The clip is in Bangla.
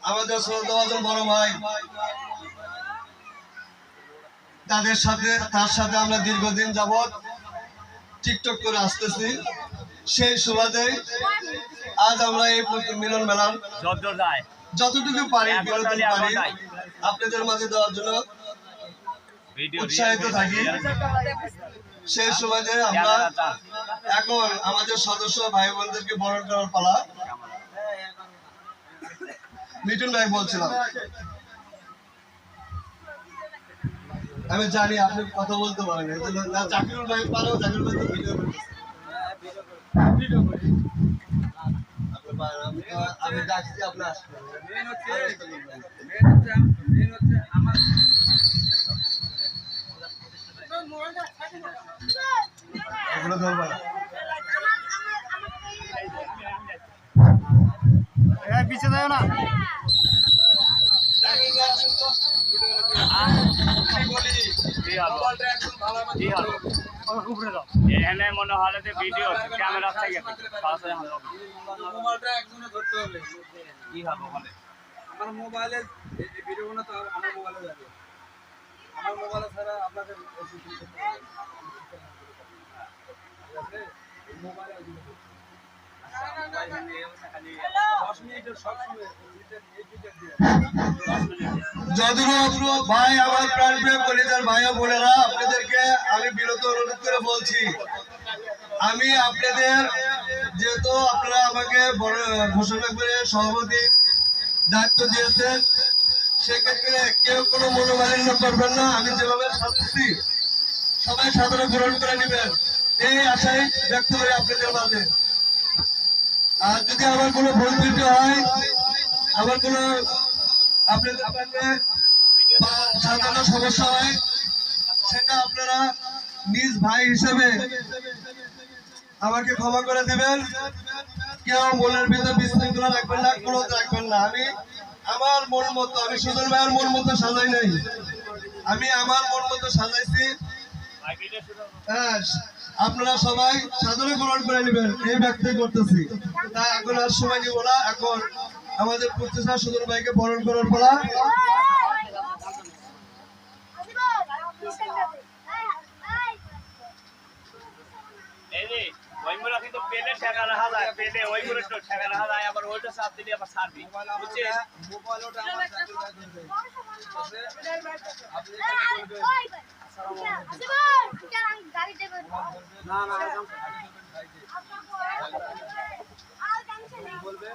আমাদের শ্রদ্ধাভাজন বড় ভাই, তার সাথে আমরা দীর্ঘদিন যাবৎ টিকটক করে আসতেছি। সেই সুবাদে আজ আমরা এই মিলন মেলার যতটুকু পারি আপনাদের মাঝে দেওয়ার জন্য উৎসাহিত থাকি। সেই সুবাদে আমরা এখন আমাদের সদস্য ভাই বোনদেরকে বরণ করার পালা। মিঠুন ভাই বলছিলাম, আমি জানি আপনি কথা বলতে পারেন না। জাকিরুল ভাই পারো, জাকিরুল ভাই তো ভিডিও আমি ডাকছি, আপনি আসবেন। এগুলো ধরবা না, পিছিয়ে যাও না। এখানে মনে হলে যে ভিডিও ক্যামেরা থেকে কি হবে বলে আমার মোবাইলে ভিডিও না, তো আমার মোবাইলে যাবে। আমার মোবাইলে ছাড়া আপনাদের ভাই, আমার প্রাণপ্রিয় কলিজার ভাই ও বোনেরা, আপনাদেরকে আমি বিরত অনুরোধ করে বলছি, আমি আপনাদের যেহেতু আপনারা আমাকে ঘোষণা করে সভাপতি দায়িত্ব দিয়েছেন, সেক্ষেত্রে কেউ কোনো মনোমালিন্য করবেন না। আমি যেভাবে সাজছি সবাই সাধারণ গ্রহণ করে নেবেন, এই আশাই ব্যক্ত করি আপনাদের মাঝে। আর যদি আমার কোনো ভুল ত্রুটি হয়, আমার কোনো আপনাদের সাধারণ সমস্যা হয়, সেটা আপনারা নিজ ভাই হিসেবে আমাকে ক্ষমা করে দেবেন। কেউ মনের ভিতরে বিশৃঙ্খলা রাখবেন না, ক্রোধ রাখবেন না। আমি আমার মন মতো, আমি সুজন ভাইয়ের মন মতো সাজাই নাই, আমি আমার মন মতো সাজাইছি। হ্যাঁ, আপনারা সবাই সাধারণ গ্রহণ করে নেবেন, এই ব্যক্তি করতেছি। তাই এখন আর সময় নিব না, এখন আমাদের প্রতিষ্ঠা সুজন ভাইকে বরণ করার পালা। ওইগুলো কিন্তু পেলে ঠেকা রাখা যায়, পেলে ওইগুলো তো ঠেকা রাখা যায়, আবার ওইটা চাপ দিলে আবার ছাড়বি। বলবে।